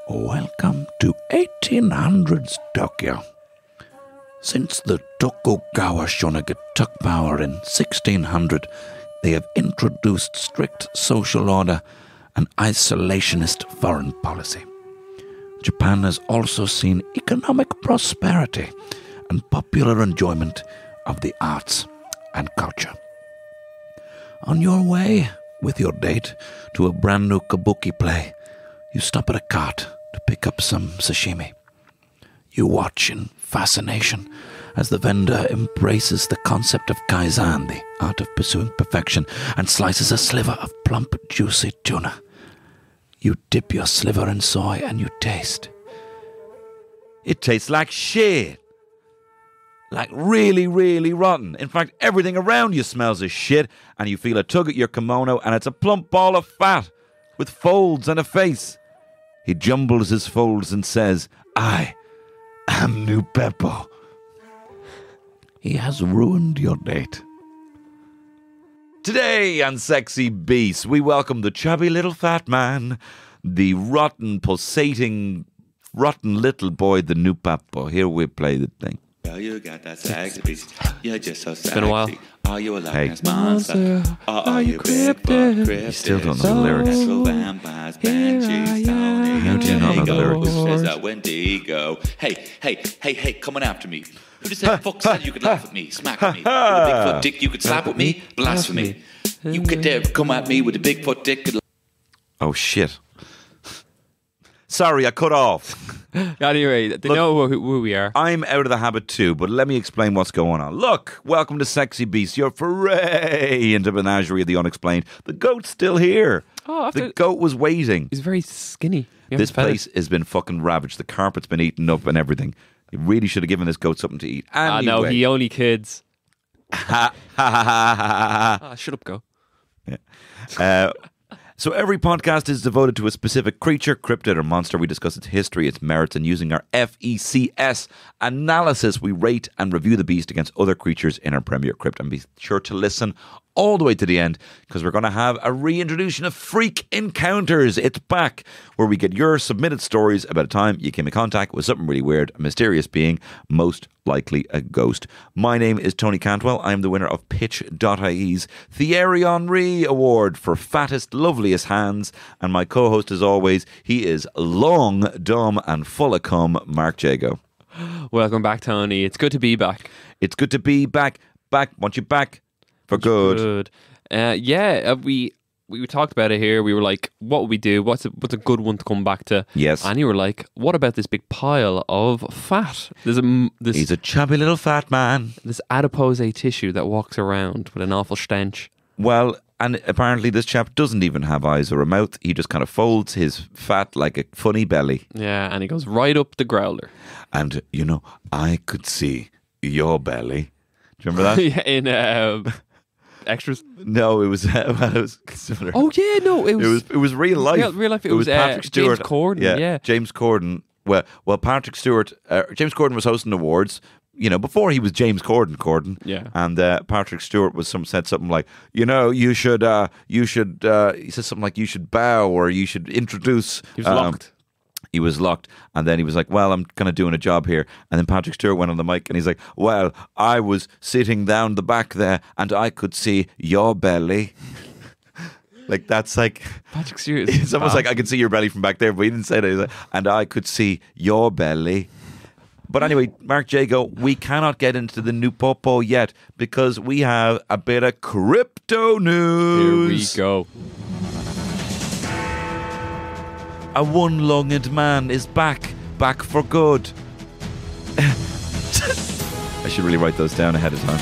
Welcome to 1800s Tokyo. Since the Tokugawa Shogunate took power in 1600, they have introduced strict social order and isolationist foreign policy. Japan has also seen economic prosperity and popular enjoyment of the arts and culture. On your way with your date to a brand new kabuki play, you stop at a cart to pick up some sashimi. You watch in fascination as the vendor embraces the concept of kaizen, the art of pursuing perfection, and slices a sliver of plump, juicy tuna. You dip your sliver in soy and you taste. It tastes like shit. Like really, really rotten. In fact, everything around you smells of shit, and you feel a tug at your kimono, and it's a plump ball of fat with folds and a face. He jumbles his folds and says, "I am Nuppeppo." He has ruined your date. Today on Sexy Beast, we welcome the chubby little fat man, the rotten, pulsating, rotten little boy, the Nuppeppo. Here we play the thing. Girl, you got that sexy beast. You're just so sexy. It's been a while. Are you a Loch Hey. Ness monster? Or are you cryptid? You still don't know the lyrics. Natural vampires, banshees, Tony. How do you not know the lyrics? There's that Wendigo. Hey, coming after me. Who just said fuck said you could laugh at me, smack at me? With a Bigfoot dick you could slap with me? Blasphemy. You could dare come at me with a Bigfoot dick. Oh, shit. Sorry, I cut off. Anyway, they know who we are. I'm out of the habit too, but let me explain what's going on. Look, welcome to Sexy Beast, your foray into menagerie of the unexplained. The goat's still here. Oh, The goat was waiting. He's very skinny. You This haven't fed place has been fucking ravaged. The carpet's been eaten up and everything. You really should have given this goat something to eat. it. No, he only kids. Ha ha ha ha ha. Shut up, go. So every podcast is devoted to a specific creature, cryptid or monster. We discuss its history, its merits, and using our FECS analysis, we rate and review the beast against other creatures in our Premier Crypt. And be sure to listen all the way to the end, because we're going to have a reintroduction of Freak Encounters. It's back, where we get your submitted stories about a time you came in contact with something really weird, a mysterious being, most likely a ghost. My name is Tony Cantwell. I am the winner of Pitch.ie's Thierry Henry Award for fattest, loveliest hands. And my co-host, as always, he is long, dumb, and full of cum, Mark Jago. Welcome back, Tony. It's good to be back. It's good to be back. Want you back for good. We talked about it here. We were like, what would we do? What's a good one to come back to? Yes. And you were like, what about this big pile of fat? There's He's a chubby little fat man. this adipose tissue that walks around with an awful stench. Well, and apparently this chap doesn't even have eyes or a mouth. He just kind of folds his fat like a funny belly. Yeah, and he goes right up the growler. And, I could see your belly. Do you remember that? Yeah, in extras. No, it was similar. Oh yeah, no, it was real life. Real life. It was Patrick Stewart. James Corden. Yeah. James Corden. Well, Patrick Stewart. James Corden was hosting awards. Before he was James Corden. Yeah. And Patrick Stewart said something like, you should. He said something like, you should bow, or you should introduce. He was locked. He was locked, and then he was like, well, I'm kind of doing a job here. And then Patrick Stewart went on the mic and he's like, well, I was sitting down the back there and I could see your belly. Like, that's like, Patrick Stewart. it's almost like I could see your belly from back there, but he didn't say that. He was like, and I could see your belly. But anyway, Mark Jago, we cannot get into the Nuppeppo yet because we have a bit of crypto news. Here we go. A one-lunged man is back for good. I should really write those down ahead of time.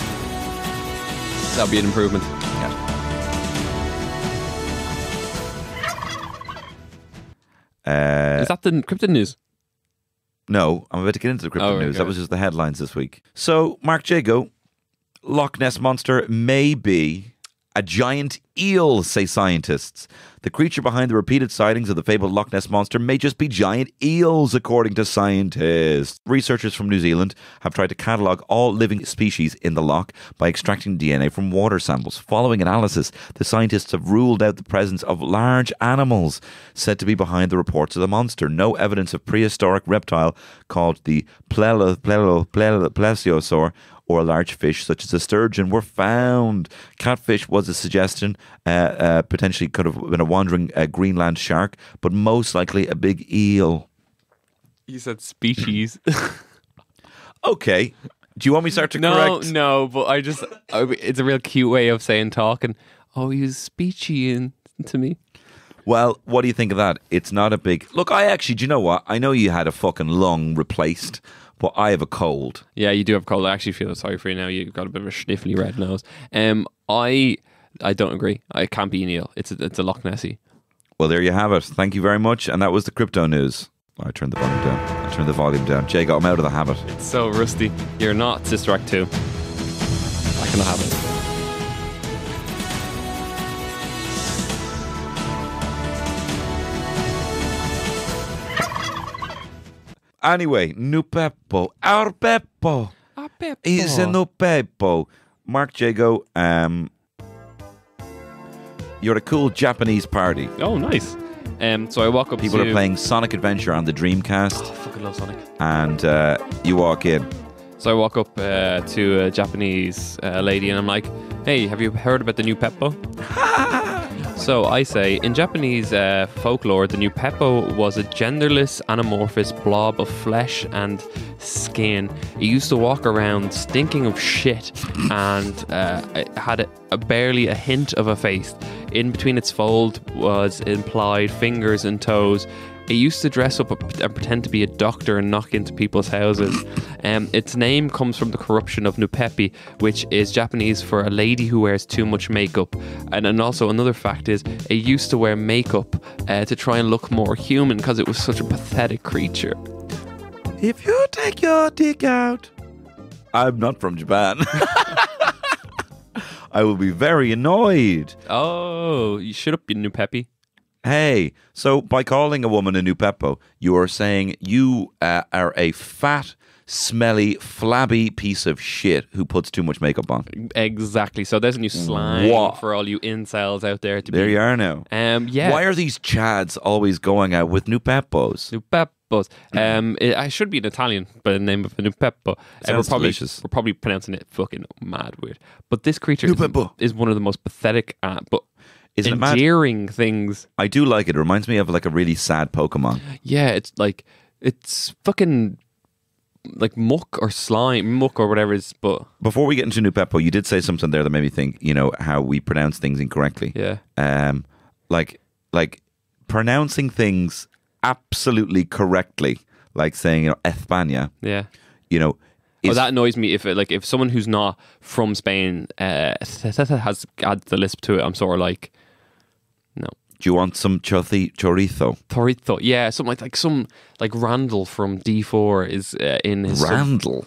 That'll be an improvement. Is that the cryptid news? No, I'm about to get into the crypto news. That was just the headlines this week. So, Mark Jago, Loch Ness Monster may be a giant eel, say scientists. The creature behind the repeated sightings of the fabled Loch Ness Monster may just be giant eels, according to scientists. Researchers from New Zealand have tried to catalogue all living species in the loch by extracting DNA from water samples. Following analysis, the scientists have ruled out the presence of large animals said to be behind the reports of the monster. No evidence of prehistoric reptile called the plesiosaur or a large fish such as a sturgeon were found. Catfish was a suggestion, potentially could have been a wandering Greenland shark, but most likely a big eel. You said species. Okay. Do you want me to start to correct? No, but it's a real cute way of saying talking. Oh, he's speechy to me. Well, what do you think of that? It's not a big... Look, do you know what? I know you had a fucking lung replaced, but I have a cold. Yeah, you do have a cold. I actually feel sorry for you now. You've got a bit of a sniffly red nose. I don't agree. I can't be an eel. It's a Loch Nessie. Well, there you have it. Thank you very much. And that was the crypto news. I turned the volume down. Jago, I'm out of the habit. It's so rusty. You're not Sister Act 2. I cannot have it. Anyway, Nuppeppo. Our Peppo. He's a Nuppeppo. Mark Jago, you're at a cool Japanese party. Oh, nice. So I walk up People are playing Sonic Adventure on the Dreamcast. Oh, I fucking love Sonic. And you walk in. So I walk up to a Japanese lady and I'm like, hey, have you heard about the Nuppeppo? So I say, in Japanese folklore, the Nuppeppo was a genderless, anamorphous blob of flesh and skin. It used to walk around stinking of shit and it had barely a hint of a face. In between its fold was implied fingers and toes. It used to dress up and pretend to be a doctor and knock into people's houses. Its name comes from the corruption of Nuppeppi, which is Japanese for a lady who wears too much makeup. And also another fact is, it used to wear makeup to try and look more human because it was such a pathetic creature. If you take your dick out... I'm not from Japan. I will be very annoyed. Oh, you should have been Nuppeppi. Hey, so by calling a woman a Nuppeppo, you are saying you are a fat, smelly, flabby piece of shit who puts too much makeup on. Exactly. So there's a new slang for all you incels out there. There you are now. Yeah. Why are these chads always going out with Nuppeppos? Nuppeppo. I should be an Italian by the name of a Nuppeppo. Sounds delicious. We're probably pronouncing it fucking mad weird. But this creature is one of the most pathetic but Isn't endearing things. I do like it. It reminds me of like a really sad Pokemon. Yeah, it's fucking like muck or whatever it is. But before we get into Nuppeppo, you did say something there that made me think, how we pronounce things incorrectly. Yeah. Like pronouncing things absolutely correctly, like saying, España. Yeah. That annoys me if someone who's not from Spain has adds the lisp to it. I'm sort of like, no. Do you want some chorizo? Chorizo, yeah, something like Randall from D4 is in his Randall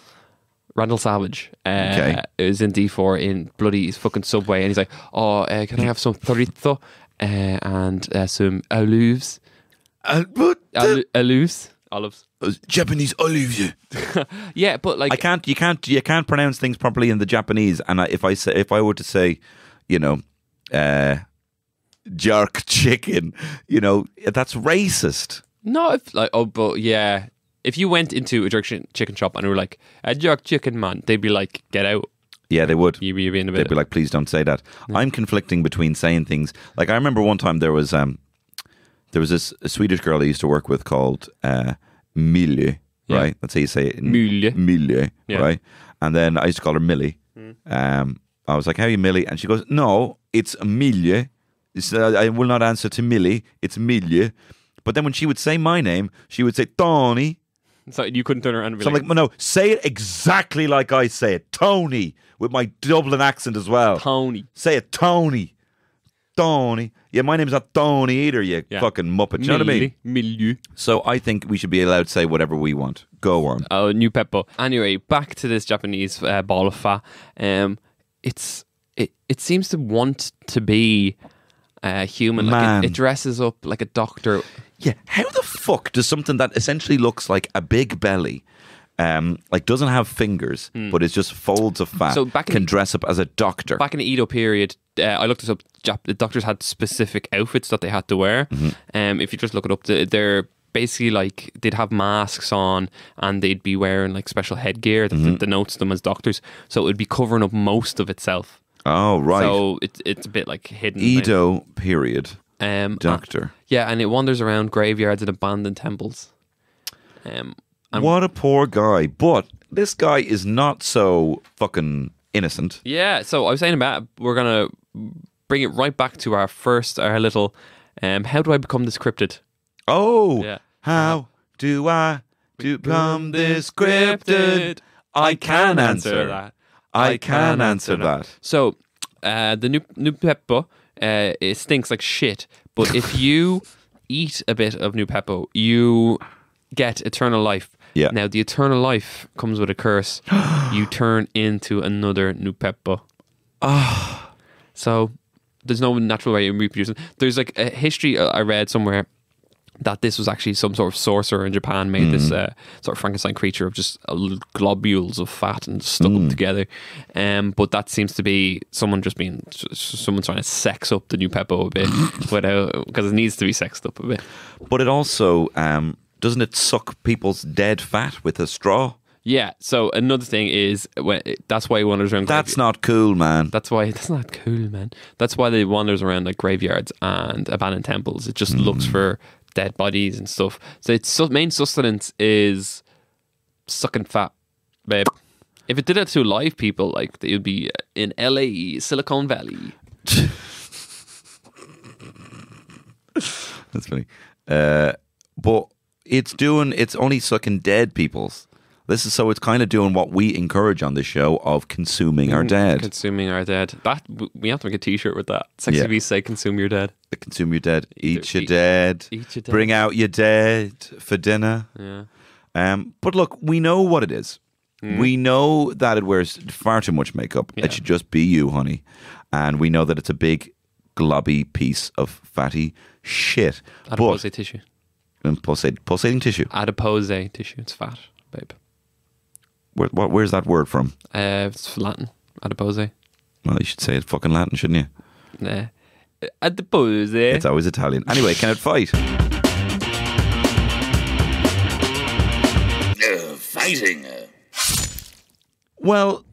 Savage. Okay. Is in D4 in bloody fucking Subway, and he's like, can I have some chorizo and some olives? Olives. Japanese olives. Yeah, but like you can't pronounce things properly in the Japanese. And if I were to say, jerk chicken, that's racist. No, but yeah, if you went into a jerk chicken shop and were like a jerk chicken man, they'd be like, get out. Yeah, they would. You'd be in a bit. They'd be like, please don't say that. Yeah. I'm conflicting between saying things. Like I remember one time there was this a Swedish girl I used to work with called Millie, right? That's how you say it. Millie, yeah. Right? And then I used to call her Millie. I was like, how are you, Millie? And she goes, no, it's Millie. I will not answer to Millie. It's Millie. But then when she would say my name, she would say Tony. So you couldn't turn around and be so I'm like, no, say it exactly like I say it. Tony, with my Dublin accent as well. Tony. Say it, Tony. Tony. Yeah, my name's not Tony either, you fucking muppet. You know what I mean? Milieu. So I think we should be allowed to say whatever we want. Go on. Oh, Nuppeppo. Anyway, back to this Japanese ball of fat. It's it seems to want to be human. Man. Like it dresses up like a doctor. Yeah, how the fuck does something that essentially looks like a big belly, like doesn't have fingers, but is just folds of fat, So back in can the- dress up as a doctor? Back in the Edo period, I looked this up. The doctors had specific outfits that they had to wear. If you just look it up, they're basically like they'd have masks on and they'd be wearing like special headgear that denotes them as doctors. So it would be covering up most of itself. Oh, right. So it's a bit like hidden. Edo period. Doctor. Yeah, and it wanders around graveyards and abandoned temples. And What a poor guy. But this guy is not so fucking innocent. yeah, so I was saying about we're gonna bring it right back to our little how do I become this cryptid? Oh, Yeah. how do I become this cryptid? I can answer that. I can answer that. So the Nuppeppo, it stinks like shit. But if you eat a bit of Nuppeppo, you get eternal life. Yeah. Now the eternal life comes with a curse. You turn into another Nuppeppo. So there's no natural way of reproducing. There's like a history I read somewhere that this was actually some sort of sorcerer in Japan made this sort of Frankenstein creature of just globules of fat and stuck them together. But that seems to be someone someone trying to sex up the Nuppeppo a bit, because it needs to be sexed up a bit. But it also, doesn't it suck people's dead fat with a straw? Yeah. So another thing is that's why he wanders around. That's not cool, man. That's not cool, man. That's why they wanders around like graveyards and abandoned temples. It just looks for dead bodies and stuff. So its main sustenance is sucking fat, babe. If it did it to live people, like it would be in LA, Silicon Valley. That's funny. But it's only sucking dead people's. It's kind of doing what we encourage on this show of consuming our dead. Consuming our dead. We have to make a t-shirt with that. Sexy Yeah. Bees say consume your dead. Consume your dead. Eat your dead. Eat your dead. Bring out your dead for dinner. Yeah. But look, we know what it is. We know that it wears far too much makeup. Yeah. It should just be you, honey. And we know that it's a big, globby piece of fatty shit. Adipose tissue. Pulsating tissue. Adipose tissue. It's fat, babe. Where's that word from? It's Latin. Adipose. Well, you should say it fucking Latin, shouldn't you? Adipose. It's always Italian. Anyway, can it fight? Fighting. Well,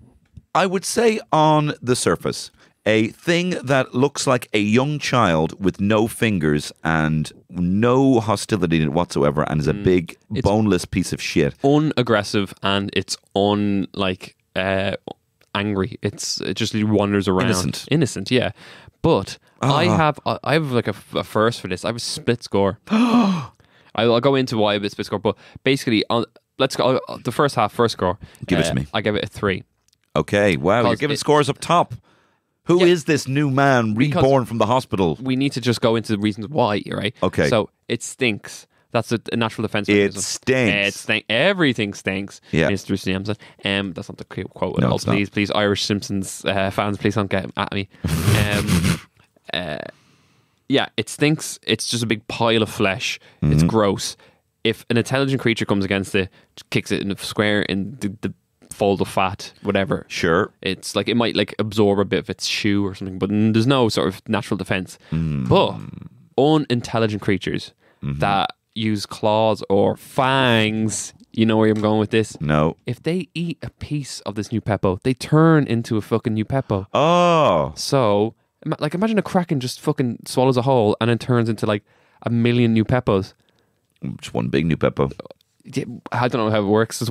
I would say on the surface, a thing that looks like a young child with no fingers and no hostility in it whatsoever and is a big, boneless piece of shit. Unaggressive and it's angry. It just wanders around. Innocent, yeah. But I have like a first for this. I have a split score. I'll go into why I have a split score, but basically, let's go the first score. Give it to me. I give it a 3. Okay, wow, you're giving scores up top. Who is this new man reborn from the hospital? We need to just go into the reasons why, right? Okay. So it stinks. That's a natural defense It mechanism. stinks. Everything stinks. Yeah. Mr. Bruce Williams. That's not the quote at No, all. it's not. Please, Irish Simpsons fans, please don't get at me. Yeah, it stinks. It's just a big pile of flesh. It's gross. If an intelligent creature comes against it, kicks it in the square in the fold of fat, whatever. Sure. It's like it might like absorb a bit of its shoe or something, but there's no sort of natural defense. But unintelligent creatures that use claws or fangs, you know where I'm going with this? No. If they eat a piece of this Nuppeppo, they turn into a fucking Nuppeppo. Oh. So, like, imagine a kraken just fucking swallows a whole and then turns into like 1 million Nuppeppos. Just one big Nuppeppo. I don't know how it works.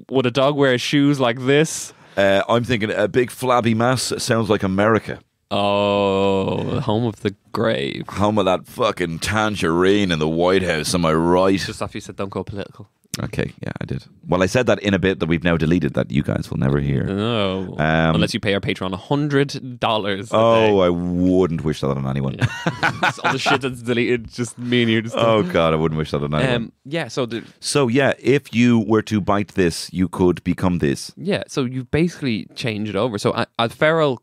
Would a dog wear shoes like this? I'm thinking a big flabby mass sounds like America. Oh, home of the grave. Home of that fucking tangerine in the White House, am I right? Just after you said don't go political. Okay, yeah, I did. Well, I said that in a bit that we've now deleted that you guys will never hear. No. Unless you pay our Patreon $100. Oh, I wouldn't wish that on anyone. Yeah. All the shit that's deleted, just me and you. Just Oh, God, I wouldn't wish that on anyone. yeah, So, yeah, if you were to bite this, you could become this. yeah, so you basically change it over. So a feral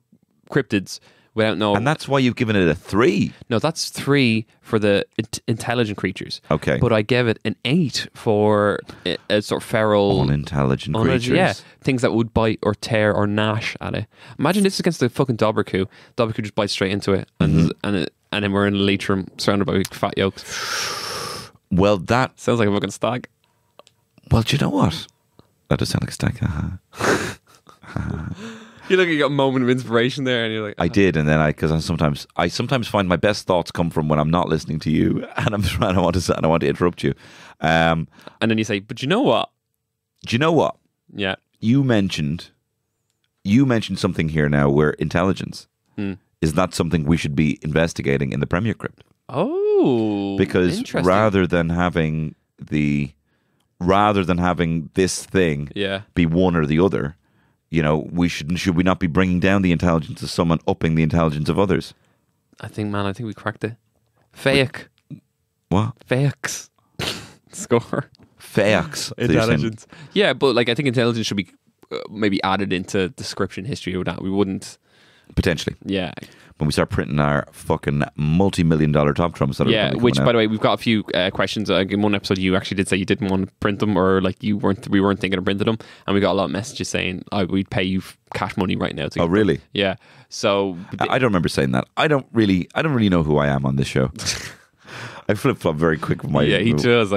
cryptids without no. And that's why you've given it a 3. No, that's 3 for the intelligent creatures. Okay. But I gave it an 8 for a sort of feral, unintelligent creatures. Yeah, things that would bite or tear or gnash at it. Imagine this against the fucking Dobbercoo. Dobbercoo just bites straight into it, and then we're in a leech room surrounded by big fat yolks. Well, that Sounds like a fucking stag. Well, do you know what? That does sound like a stag. You look, you got a moment of inspiration there, and you're like, I did, and then because I sometimes find my best thoughts come from when I'm not listening to you, and I want to interrupt you. and then you say, but you know what? Do you know what? Yeah. You mentioned something here now where intelligence is not something we should be investigating in the Premier Crypt. Oh, Because interesting. rather than having this thing be one or the other, should we not be bringing down the intelligence of someone, upping the intelligence of others? I think we cracked it. Fake. What? Fakes. Score. Fakes. Intelligence. Yeah, but I think intelligence should be maybe added into description history of that. We wouldn't. Potentially. Yeah. When we start printing our fucking multi-million-dollar top trumps. Yeah, which, by the way, we've got a few questions. In one episode, you actually did say you didn't want to print them, or we weren't thinking of printing them, and we got a lot of messages saying, we'd pay you cash money right now. Oh, really? Yeah. So I don't remember saying that. I don't really know who I am on this show. I flip-flop very quick with my... Yeah, he does.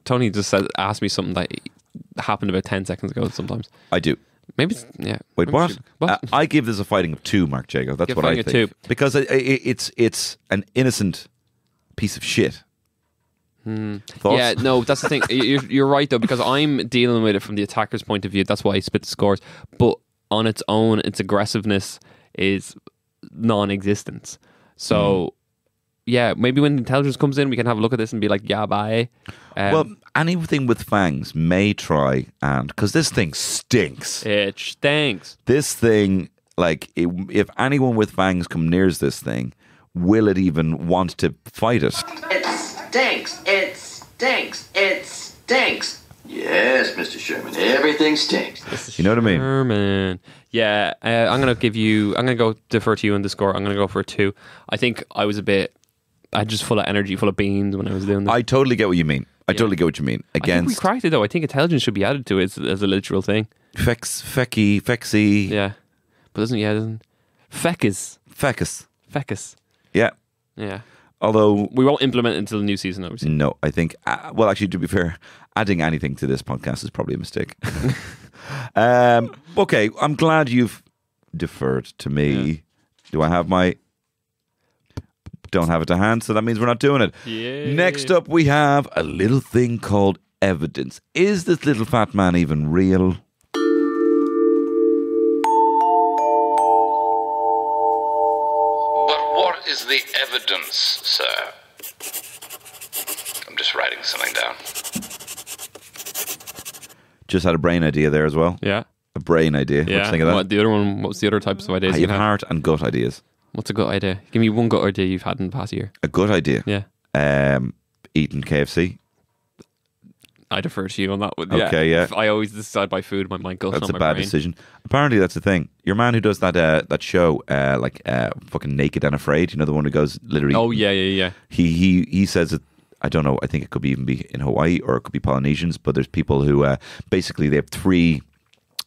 Tony just asked me something that happened about 10 seconds ago sometimes. I do. Maybe Wait, Maybe what? I give this a fighting of 2, Mark Jago. That's what I think. 2. Because it's an innocent piece of shit. Thoughts? Yeah, no, that's the thing. You're right, though, because I'm dealing with it from the attacker's point of view. That's why I split the scores. But on its own, its aggressiveness is non-existent. So... Yeah, maybe when intelligence comes in, we can have a look at this and be like, yeah, bye. Well, anything with fangs may try and... Because this thing stinks. It stinks. This thing, if anyone with fangs come nears this thing, will it even want to fight it? It stinks. It stinks. It stinks. Yes, Mr. Sherman, everything stinks. You know what I mean? Sherman. Yeah, I'm going to go defer to you on the score. I'm going to go for a 2. I think I was just full of energy, full of beans when I was doing this. I totally get what you mean. I totally get what you mean. I think we cracked it, though. I think intelligence should be added to it as a literal thing. Fexy. Yeah. But doesn't... Fecus. Yeah. Yeah. Although... We won't implement it until the new season, obviously. No, I think... well, actually, to be fair, adding anything to this podcast is probably a mistake. Okay, I'm glad you've deferred to me. Yeah. Do I have my... Don't have it to hand, so that means we're not doing it. Yay. Next up, we have a little thing called evidence. Is this little fat man even real? But what is the evidence, sir? I'm just writing something down. Just had a brain idea there as well. Yeah. A brain idea. Yeah. What do you think of that? What, the other one, what's the other types of ideas I you have heart and gut ideas. What's a good idea? Give me one good idea you've had in the past year. A good idea? Yeah. Eating KFC. I defer to you on that one. Okay, yeah. I always decide by food, my mind goes That's on a my bad brain. decision. Apparently, that's the thing. Your man who does that show, fucking Naked and Afraid, the one who goes literally... Oh, yeah. He says it, I don't know, I think it could even be in Hawaii or it could be Polynesians, but there's people who basically they have 3...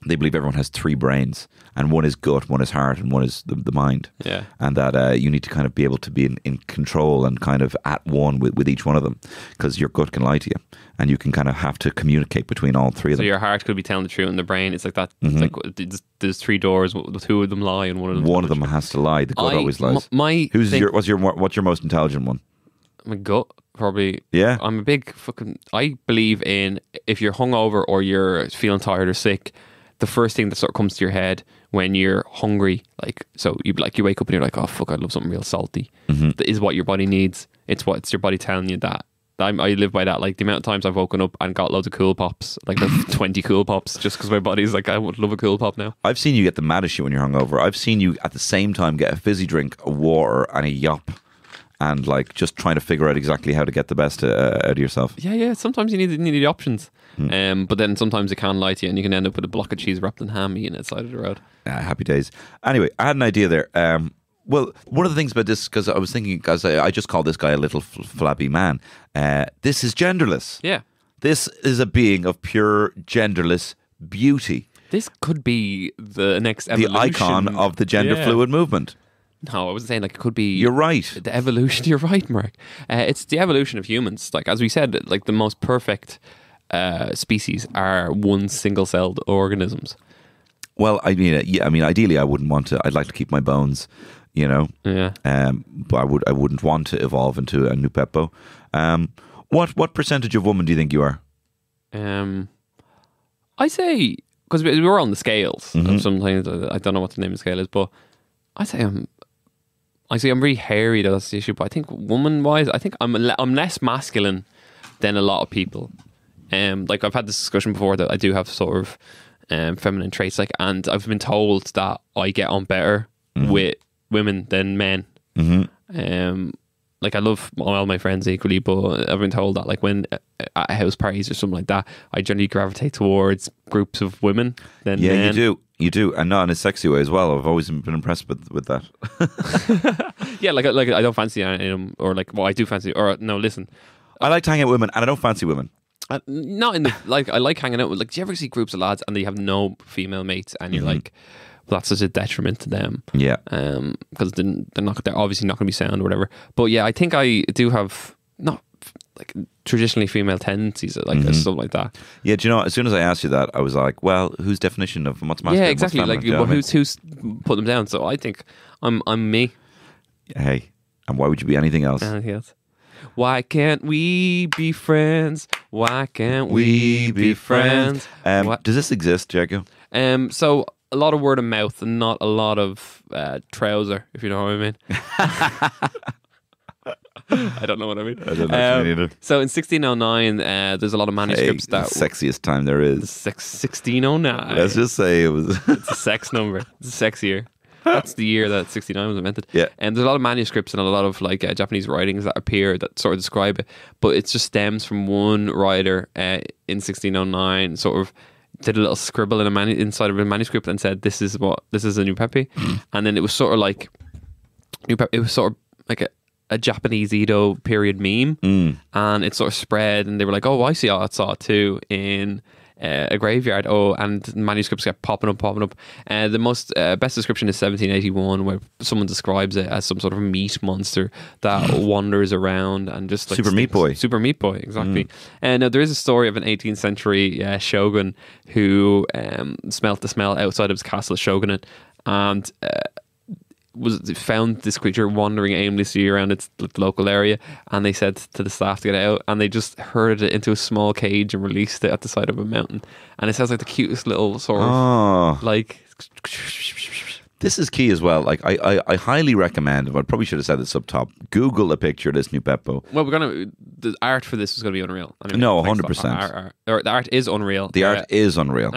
They believe everyone has 3 brains, and one is gut, one is heart, and one is the mind. Yeah. And that you need to kind of be able to be in control and kind of at one with each one of them, because your gut can lie to you, and you can kind of have to communicate between all 3 of So them. your heart could be telling the truth, and the brain, it's like that. It's like there's 3 doors, 2 of them lie, and one of them. One of them has to lie. The gut always lies. What's your most intelligent one? My gut, probably. Yeah. I'm a big fucking. I believe in if you're hungover or you're feeling tired or sick, the first thing that sort of comes to your head when you're hungry, you wake up and you're like, oh fuck, I'd love something real salty. That is what your body needs. It's your body telling you that. I live by that. Like the amount of times I've woken up and got loads of Cool Pops, like 20 Cool Pops, just because my body's like, I would love a Cool Pop now. I've seen you get the maddest shit when you're hungover. I've seen you at the same time get a fizzy drink, a water, and a yop. and like just trying to figure out exactly how to get the best out of yourself. Yeah. Sometimes you need the options. But then sometimes it can lie to you, and you can end up with a block of cheese wrapped in ham eating it side of the road. Happy days. Anyway, I had an idea there. Well, one of the things about this, because I was thinking, because I just called this guy a little flabby man. This is genderless. Yeah. This is a being of pure genderless beauty. This could be the next evolution. The icon of the gender fluid movement. No, I wasn't saying like it could be. You're right. The evolution. You're right, Mark. It's the evolution of humans. Like as we said, like the most perfect species are one single-celled organisms. Well, I mean, ideally, I wouldn't want to. I'd like to keep my bones, you know. Yeah. But I wouldn't want to evolve into a Nuppeppo. What percentage of woman do you think you are? I say because we were on the scales. And sometimes I don't know what the name of the scale is, but I say I'm really hairy. That's the issue. But I think woman-wise, I think I'm less masculine than a lot of people. Like I've had this discussion before that I do have sort of feminine traits, like, and I've been told that I get on better with women than men. Like I love all my friends equally, but I've been told that like when at house parties or something like that, I generally gravitate towards groups of women than men. Yeah, you do, and not in a sexy way as well. I've always been impressed with that. Yeah, like I don't fancy them, or like, well, I do fancy, or no, listen, I like to hang out with women, and I don't fancy women. Not in the like. I like hanging out with, like, do you ever see groups of lads and they have no female mates, and you're like, well, that's such a detriment to them. Yeah. Because they're obviously not going to be sound or whatever. But yeah, I think I do have not like traditionally female tendencies, like stuff like that. Yeah. Do you know? As soon as I asked you that, I was like, well, whose definition of what's masculine? Yeah, exactly. What's feminine? Like, well, who's put them down? So I think I'm me. Hey, and why would you be anything else? Anything else? Why can't we be friends? Why can't we be friends? Does this exist, Jacob? So a lot of word of mouth and not a lot of trouser, if you know what I mean. I don't know what I mean. I don't know what you mean either. So in 1609, there's a lot of manuscripts that... the sexiest time there is. 1609. Let's just say it was... It's a sex number. It's a sex year. That's the year that 69 was invented. Yeah. And there's a lot of manuscripts and a lot of like Japanese writings that appear that sort of describe it, but it just stems from one writer in 1609 sort of did a little scribble inside of a manuscript and said, this is a Nuppeppo. And then it was sort of like it was sort of like a Japanese Edo period meme, and it sort of spread, and they were like, oh, I saw it too in a graveyard. Oh, and manuscripts kept popping up. The most best description is 1781, where someone describes it as some sort of meat monster that wanders around and just like Super Meat Boy, exactly. And there is a story of an 18th century shogun who smelt the smell outside of his castle shogunate, and found this creature wandering aimlessly around its local area, and they said to the staff to get out, and they just herded it into a small cage and released it at the side of a mountain. And it sounds like the cutest little sort of like... This is key as well. Like I highly recommend, I probably should have said this up top, Google a picture of this Nuppeppo. Well, the art for this is going to be unreal. Anyway, no, 100%. The art is unreal. The art is unreal.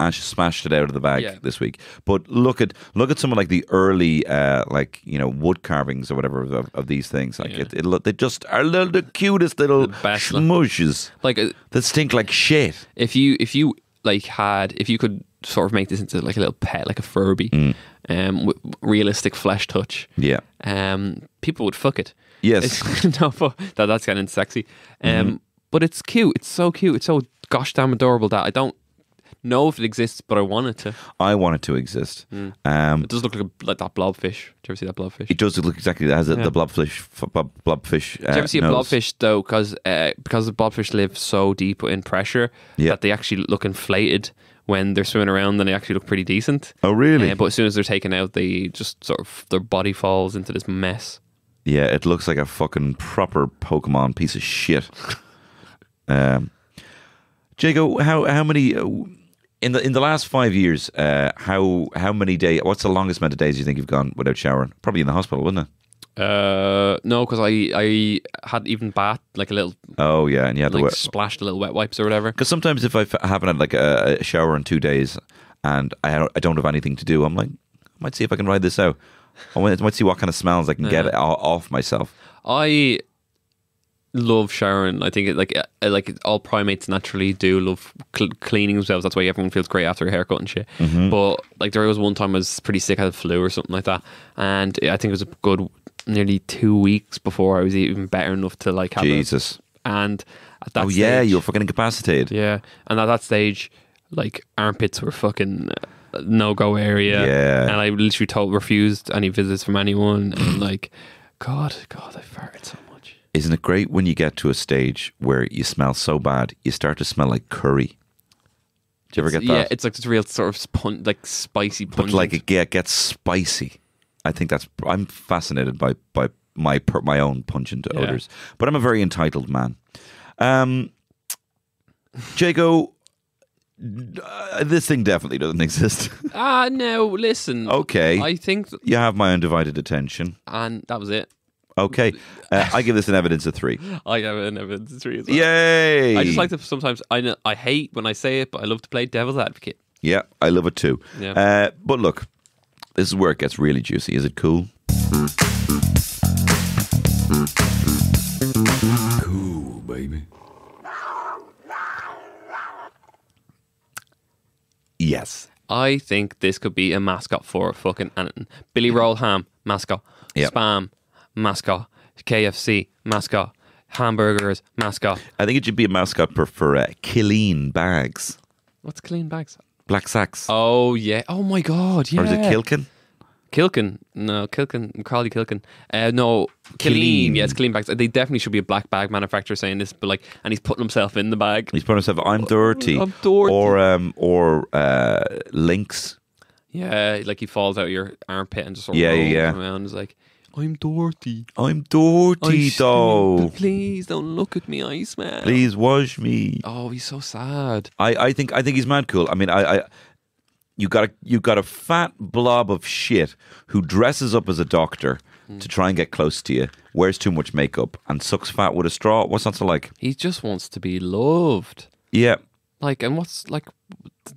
Ash smashed it out of the bag this week. But look at someone like the early wood carvings or whatever of these things. Like they just are the cutest little smushes, like that stink like shit. If you could sort of make this into like a little pet, like a Furby, with realistic flesh touch, people would fuck it. Yes, no, but that's kind of sexy. But it's cute. It's so cute. It's so gosh damn adorable that I don't know if it exists, but I want it to. I want it to exist. It does look like that blobfish. Do you ever see that blobfish? It does look exactly. It has the blobfish. Do you ever see a blobfish though? Because the blobfish live so deep in pressure that they actually look inflated when they're swimming around, and they actually look pretty decent. Oh, really? But as soon as they're taken out, they just sort of their body falls into this mess. Yeah, it looks like a fucking proper Pokemon piece of shit. Jago, how many? In the last 5 years, how many days? What's the longest amount of days you think you've gone without showering? Probably in the hospital, wouldn't it? No, because I had even bath like a little. Oh yeah, and you had like splashed a little wet wipes or whatever. Because sometimes if I haven't had like a shower in 2 days and I don't have anything to do, I'm like, I might see if I can ride this out. I might see what kind of smells I can get off myself. I love showering. I think like all primates naturally do love cleaning themselves. That's why everyone feels great after a haircut and shit. But like there was one time I was pretty sick, I had flu or something like that, and I think it was a good nearly 2 weeks before I was even better enough to like have Jesus. And at that stage, yeah, you were fucking incapacitated. yeah, and at that stage, like armpits were fucking no-go area. Yeah. And I literally refused any visits from anyone. And like, God, I farted so much. Isn't it great when you get to a stage where you smell so bad, you start to smell like curry? Do you ever get that? Yeah, it's like this real sort of like spicy punch. But like it gets spicy. I think I'm fascinated by my own pungent odors. But I'm a very entitled man. Jago, this thing definitely doesn't exist. No, listen. Okay. I think... You have my undivided attention. And that was it. Okay. I give this an evidence of 3. I have an evidence of 3 as well. Yay! I just like to sometimes... I hate when I say it, but I love to play devil's advocate. Yeah, I love it too. Yeah. But look, this is where it gets really juicy. Is it cool? Cool, baby. Yes. I think this could be a mascot for fucking anything. Billy Roll Ham, mascot. Yep. Spam, mascot. KFC, mascot. Hamburgers, mascot. I think it should be a mascot for Killeen bags. What's clean bags? Black sacks. Oh, yeah. Oh, my God, yeah. Or is it Kilkin? Kilkin. No, Kilkin. Macaulay Kilkin. No, Killeen. Killeen. Yeah, it's clean bags. They definitely should be a black bag manufacturer saying this, but like, and he's putting himself in the bag. He's putting himself, I'm dirty. I'm dirty. Or Lynx. Yeah, like he falls out of your armpit and just sort of Yeah, rolls yeah. around. He's like, I'm dirty. I'm dirty, though. Please don't look at me. I smell. Please wash me. Oh, he's so sad. I think he's mad cool. I mean, you got a fat blob of shit who dresses up as a doctor to try and get close to you, wears too much makeup, and sucks fat with a straw. What's that so like? He just wants to be loved. Yeah. Like, and what's like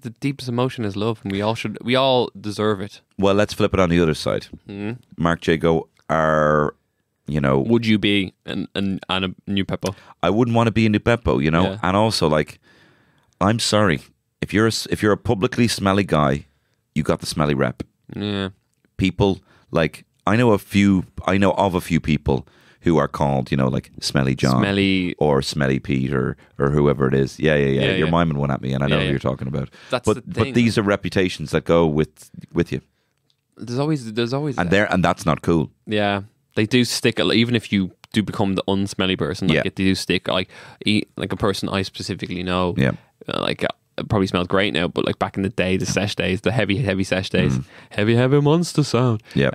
the deepest emotion is love, and we all deserve it. Well, let's flip it on the other side. Mark Jago are, Would you be an a Nuppeppo? I wouldn't want to be a Nuppeppo, Yeah. and also like, I'm sorry. If you're a publicly smelly guy, you got the smelly rep. Yeah. People like I know of a few people who are called, like Smelly John, Smelly or Smelly Pete, or whoever it is. Yeah. You're yeah. miming one at me, and I know Yeah, who yeah. you're talking about. That's but the thing. but these are reputations that go with you, There's always and that's not cool. yeah, they do stick. Even if you do become the unsmelly person, like Yeah. they do stick. Like a person I specifically know. Yeah. It probably smells great now, but like back in the day, the sesh days, the heavy sesh days, heavy monster sound. Yeah.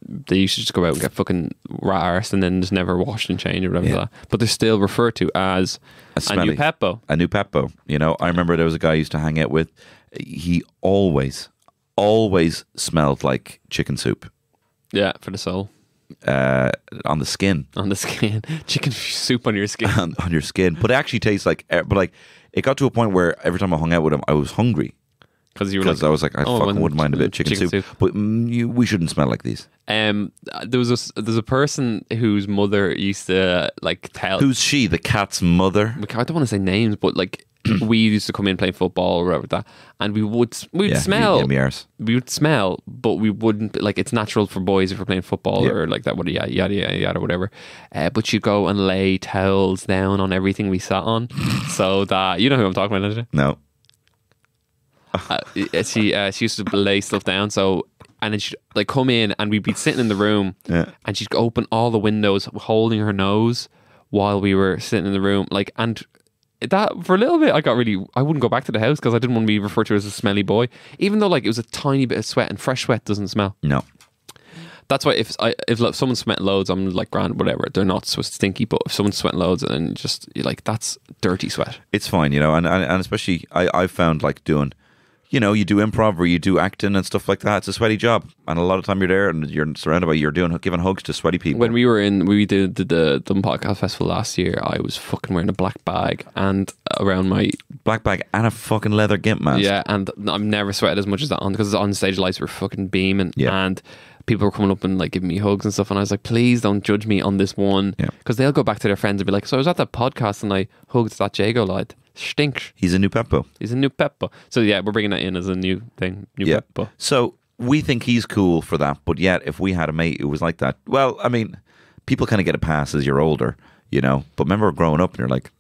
They used to just go out and get fucking rat arsed and then just never washed and changed or whatever. Yeah. Like that. But they're still referred to as a smelly Nuppeppo. A Nuppeppo. I remember there was a guy I used to hang out with. He always smelled like chicken soup. Yeah, for the soul. On the skin. On the skin. Chicken soup on your skin. on your skin. But it actually tastes like, it got to a point where every time I hung out with him, I was hungry. Because I was like, I fucking wouldn't mind a bit of chicken soup. But we shouldn't smell like these. There's a person whose mother used to like tell. Who's she? The cat's mother? I don't want to say names, but like we used to come in playing football or whatever that, and we would smell. We would smell, but we wouldn't like. It's natural for boys if we're playing football or like that. Yada whatever. But you go and lay towels down on everything we sat on, so that you know who I'm talking about, don't you? No. She used to lay stuff down, so and then she'd like come in and we'd be sitting in the room, and she'd open all the windows, holding her nose while we were sitting in the room, like, and that for a little bit I wouldn't go back to the house because I didn't want to be referred to as a smelly boy, even though like it was a tiny bit of sweat, and fresh sweat doesn't smell. No. That's why if someone's sweating loads, I'm like, grand, whatever. They're not so stinky, but if someone's sweating loads and just you're like, that's dirty sweat. It's fine, and especially I found like doing, you do improv or you do acting and stuff like that. It's a sweaty job, and a lot of time you're there and you're surrounded by giving hugs to sweaty people. When we did the Dumb Podcast Festival last year, I was fucking wearing a black bag and around my black bag and a fucking leather gimp mask. Yeah, and I've never sweated as much as that on because on stage lights were fucking beaming. Yeah. And people were coming up and like giving me hugs and stuff, and I was like, please don't judge me on this one, because they'll go back to their friends and be like, so I was at that podcast and I hugged that Jago lad. Stinks. He's a Nuppeppo. He's a Nuppeppo. So yeah, we're bringing that in as a new thing. Nuppeppo. So we think he's cool for that, but yet if we had a mate who was like that, well, I mean, people kind of get a pass as you're older, you know. But remember growing up and you're like,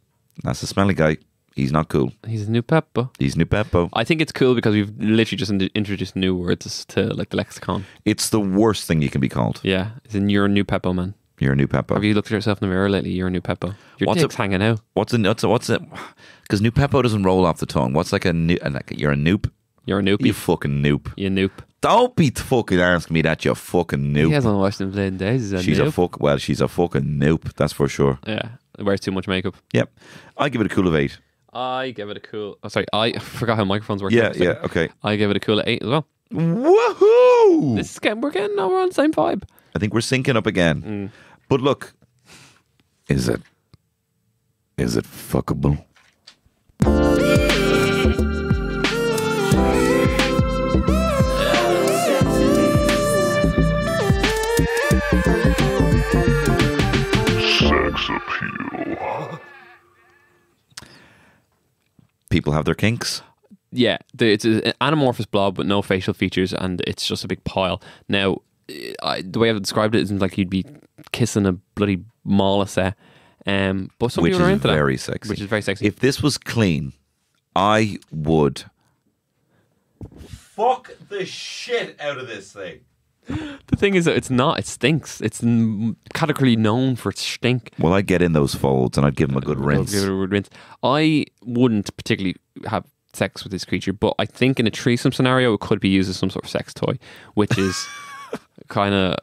that's a smelly guy. He's not cool. He's a Nuppeppo. He's Nuppeppo. I think it's cool because we've literally just introduced new words to like the lexicon. It's the worst thing you can be called. Yeah, you're a Nuppeppo, man. You're a Nuppeppo. Have you looked at yourself in the mirror lately? You're a Nuppeppo. Your dick's hanging out. What's it? Because Nuppeppo doesn't roll off the tongue. What's like you're a noop? You're a noopy. You fucking noop. You noop. Don't be fucking asking me that, you fucking noop. He hasn't watched them playing days. She's a fucking noop, that's for sure. Yeah, wears too much makeup. Yep. I give it a cool of 8. I give it a cool... Oh, sorry, I forgot how microphones work. Yeah, okay. I give it a cool 8 as well. Woohoo! We're on the same vibe. I think we're syncing up again. But look, is it fuckable? Sex appeal. People have their kinks. Yeah, it's an anamorphous blob with no facial features, and it's just a big pile. Now, the way I've described it isn't like you'd be kissing a bloody mollusk, but some people are into that. Very sexy. Which is very sexy. If this was clean, I would fuck the shit out of this thing. The thing is that it's not. It stinks. It's categorically known for its stink. Well, I'd get in those folds and I'd give them a good rinse. Give it a good rinse. I wouldn't particularly have sex with this creature, but I think in a threesome scenario, it could be used as some sort of sex toy, which is kind of,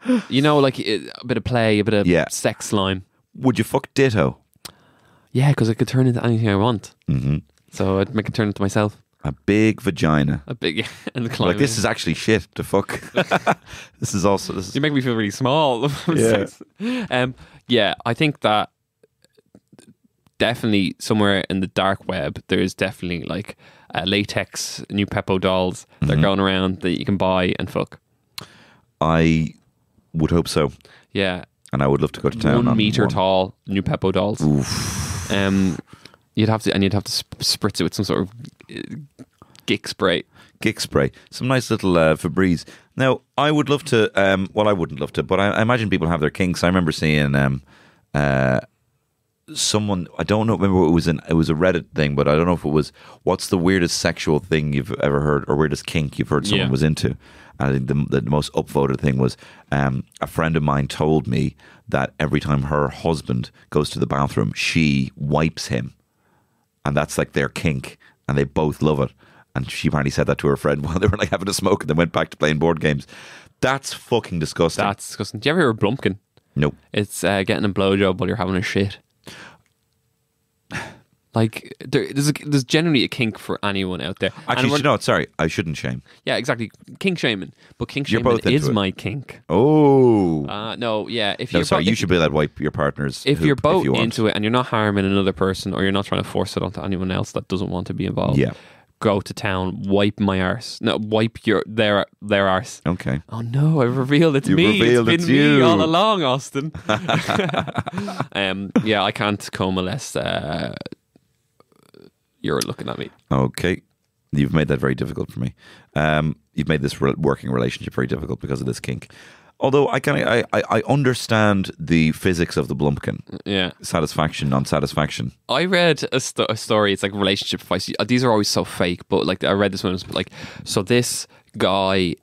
like a bit of play, a bit of sex slime. Would you fuck Ditto? Yeah, because it could turn into anything I want. Mm-hmm. So I'd make it turn into myself. A big vagina. A big, and like, this is actually shit to fuck. This is. You make me feel really small. Yeah. I think that definitely somewhere in the dark web, there's definitely like latex Nuppeppo dolls that are going around that you can buy and fuck. I would hope so. Yeah. And I would love to go to town. 1 meter tall Nuppeppo dolls. Oof. You'd have to spritz it with some sort of gick spray. Gick spray. Some nice little Febreze. Now, I would love to, well, I wouldn't love to, but I imagine people have their kinks. I remember seeing someone, I don't know, remember it was a Reddit thing, but I don't know if it was, what's the weirdest sexual thing you've ever heard, or weirdest kink you've heard someone was into? And I think the most upvoted thing was a friend of mine told me that every time her husband goes to the bathroom, she wipes him. And that's like their kink. And they both love it. And she apparently said that to her friend while they were like having a smoke, and then went back to playing board games. That's fucking disgusting. That's disgusting. Do you ever hear of Blumpkin? No. It's getting a blowjob while you're having a shit. Like, there's generally a kink for anyone out there. Actually, sorry, I shouldn't shame. Yeah, exactly. Kink shaming. But kink shaming is my kink. Oh. No, yeah. You should be allowed to wipe your partner's If hoop you're both you into it and you're not harming another person, or you're not trying to force it onto anyone else that doesn't want to be involved, go to town, wipe my arse. No, wipe their arse. Okay. Oh no, I've revealed it's me. Revealed it's been you me all along, Austin. Yeah, I can't come unless you're looking at me. Okay. You've made that very difficult for me. You've made this working relationship very difficult because of this kink. Although I understand the physics of the Blumpkin. Yeah. Satisfaction, non-satisfaction. I read a story, it's like relationship advice. These are always so fake, but like I read this one, it was like, so this guy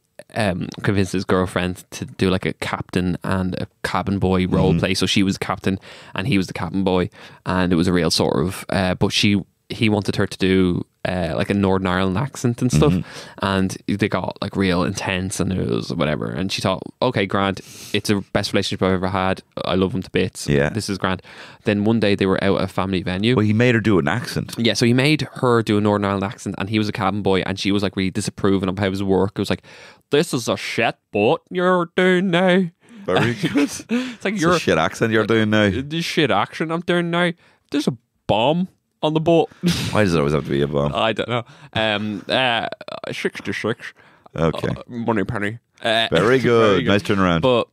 convinced his girlfriend to do like a captain and a cabin boy role play. So she was the captain and he was the cabin boy, and it was a real sort of, but he wanted her to do like a Northern Ireland accent and stuff, and they got like real intense, and it was whatever, and she thought, okay, grand, it's the best relationship I've ever had, I love him to bits, this is grand. Then one day they were out at a family venue. Well, he made her do an accent. Yeah, so he made her do a Northern Ireland accent, and he was a cabin boy, and she was like really disapproving of how his work. It was like, this is a shit boat you're doing now. Very good. It's like, it's a shit accent you're doing now. This shit action I'm doing now. There's a bomb on the boat. Why does it always have to be a bomb? I don't know. 66. Okay. Money penny. Very good. Nice turnaround. But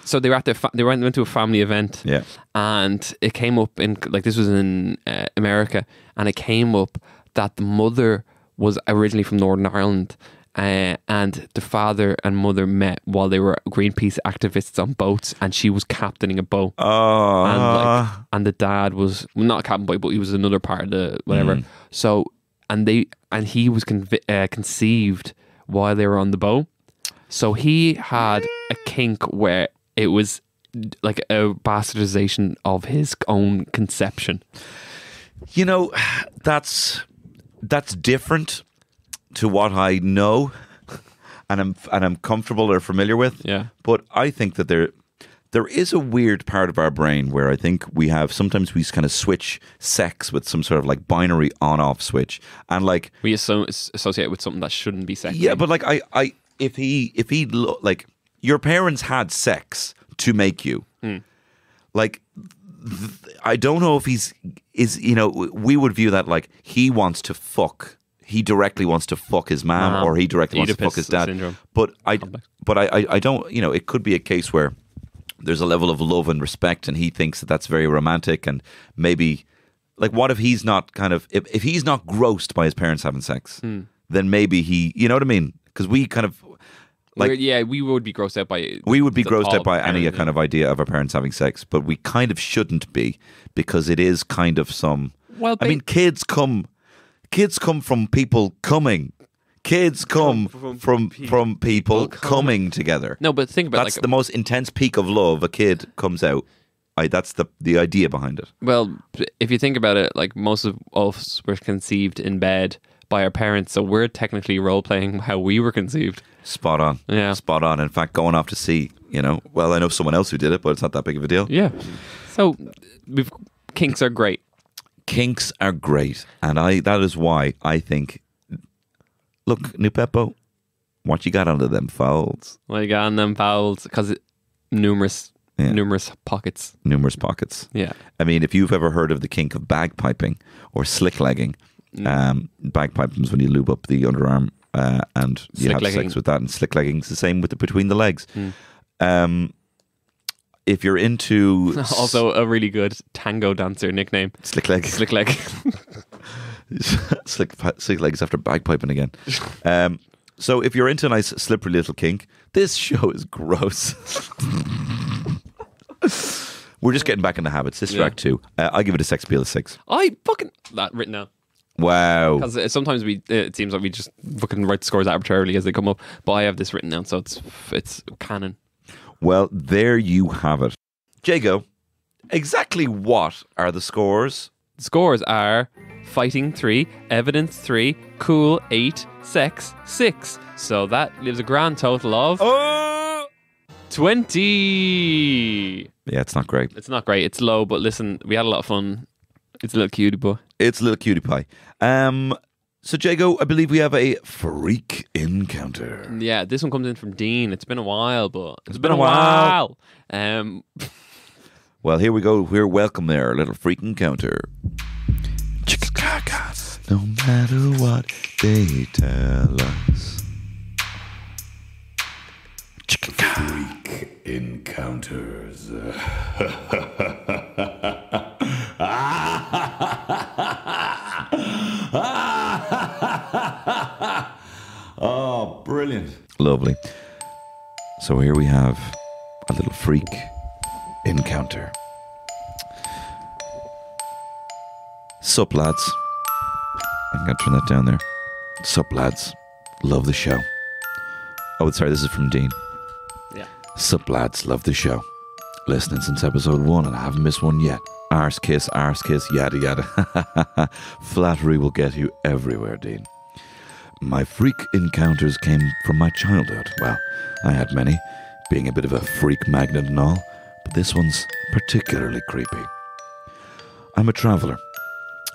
so they were at they went to a family event. Yeah. And it came up in this was in America, and it came up that the mother was originally from Northern Ireland. And the father and mother met while they were Greenpeace activists on boats, and she was captaining a boat. And the dad was not a captain boy, but he was another part of the whatever. So he was conceived while they were on the boat. So he had a kink where it was like a bastardization of his own conception. You know, that's different to what I know and I'm comfortable or familiar with. Yeah. But I think that there is a weird part of our brain where I think sometimes we kind of switch sex with some sort of like binary on-off switch, and like we associate it with something that shouldn't be sexy. Yeah, but like if he like your parents had sex to make you, like I don't know if we would view that like he wants to fuck. He directly wants to fuck his mom, or he directly wants to fuck his dad. Syndrome. But I don't. It could be a case where there's a level of love and respect, and he thinks that that's very romantic, and maybe like what if he's not if he's not grossed by his parents having sex, then maybe he, you know what I mean? Because we kind of like we would be grossed out by any kind of idea of our parents having sex, but we kind of shouldn't be, because it is kind of some. Well, I mean, kids come from people coming. Kids come from people coming together. No, but think about that's the most intense peak of love. A kid comes out. That's the idea behind it. Well, if you think about it, like most of us were conceived in bed by our parents, so we're technically role playing how we were conceived. Spot on. Yeah, spot on. In fact, going off to sea, well, I know someone else who did it, but it's not that big of a deal. Yeah. So kinks are great. Kinks are great, and that is why I think. Look, Nuppeppo, what you got under them folds? What you got on them folds? Because numerous pockets. Numerous pockets. Yeah. I mean, if you've ever heard of the kink of bagpiping or slick-legging, bagpiping is when you lube up the underarm and you have sex with that, and slick-legging is the same with the between the legs. If you're into... Also a really good tango dancer nickname. Slick leg. Slick leg. slick legs after bagpiping again. So if you're into a nice slippery little kink, this show is gross. We're just getting back in the habit. Sister Act 2. I give it a sex appeal of 6. I fucking... That written down. Wow. Because sometimes it seems like we just fucking write the scores arbitrarily as they come up. But I have this written down, so it's canon. Well, there you have it. Jago, exactly what are the scores? The scores are fighting 3, evidence 3, cool 8, sex 6. So that leaves a grand total of 20. Yeah, it's not great. It's not great. It's low, but listen, we had a lot of fun. It's a little cutie boy. It's a little cutie pie. So, Jago, I believe we have a freak encounter. Yeah, this one comes in from Dean. It's been a while, but it's been a while. Well, here we go. We're welcome there. A little freak encounter. No matter what they tell us. Freak encounters. Oh, brilliant. Lovely. So here we have a little freak encounter. Sup, lads. I'm going to turn that down there. Sup, lads. Love the show. Oh, sorry, this is from Dean. Yeah. Sup, lads. Love the show. Listening since episode 1 and I haven't missed one yet. Arse kiss, yada yada. Flattery will get you everywhere, Dean. My freak encounters came from my childhood. Well, I had many, being a bit of a freak magnet and all, but this one's particularly creepy. I'm a traveller,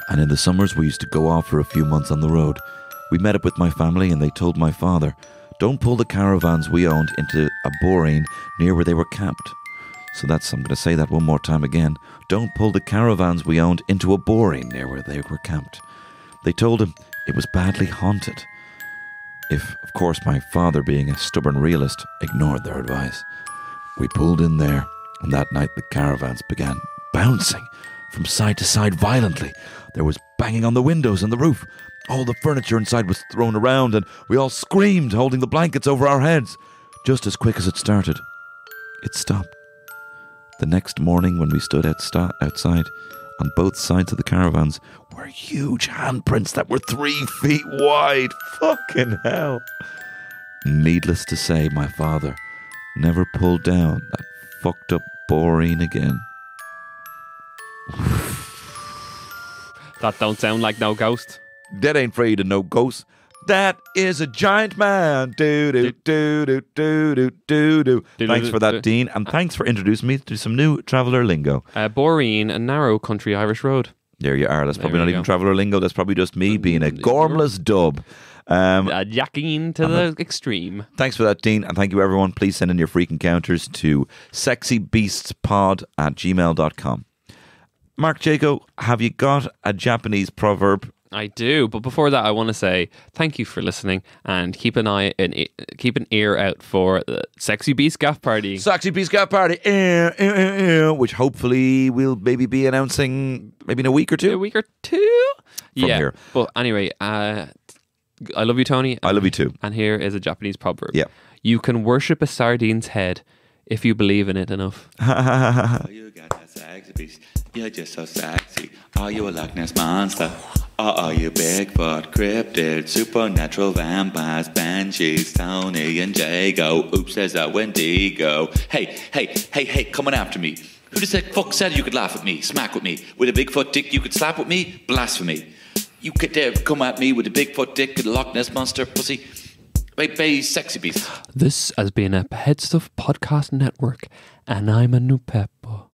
and in the summers we used to go off for a few months on the road. We met up with my family and they told my father, don't pull the caravans we owned into a boreen near where they were camped. So I'm going to say that one more time again. Don't pull the caravans we owned into a boreen near where they were camped. They told him it was badly haunted. if, of course, my father, being a stubborn realist, ignored their advice. We pulled in there, and that night the caravans began bouncing from side to side violently. There was banging on the windows and the roof. All the furniture inside was thrown around, and we all screamed, holding the blankets over our heads. Just as quick as it started, it stopped. The next morning, when we stood outside, on both sides of the caravans were huge handprints that were 3 feet wide. Fucking hell. Needless to say, my father never pulled down that fucked up boreen again. That don't sound like no ghost. That ain't afraid of no ghosts. That is a giant man. Do do do do do do do do. Thanks for that, Dean, and thanks for introducing me to some new traveller lingo. Boreen, a narrow country Irish road. There you are. That's probably There not we even go. traveller lingo. That's probably just me being a gormless dub. Yakking to the extreme. Thanks for that, Dean, and thank you, everyone. Please send in your freak encounters to sexybeastspod@gmail.com. Mark Jaco, have you got a Japanese proverb? I do, but before that, I want to say thank you for listening and keep an ear out for the Sexy Beast Gaff Party. Sexy Beast Gaff Party, which hopefully we'll maybe be announcing maybe in a week or two. Yeah. here. But anyway, I love you, Tony. I love you too. And here is a Japanese proverb. Yeah. You can worship a sardine's head if you believe in it enough. Oh, you got that sexy beast. You're just so sexy. Are you a Loch Ness monster? Or are you Bigfoot, cryptid, supernatural vampires, banshees, Tony and Jago? Oops, there's a Wendigo. Hey, coming after me. Who the fuck said you could laugh at me, smack with me? With a Bigfoot dick you could slap with me? Blasphemy. You could dare come at me with a Bigfoot dick and a Loch Ness monster pussy? Baby, sexy beast. This has been a Head Stuff Podcast Network, and I'm a Nuppeppo.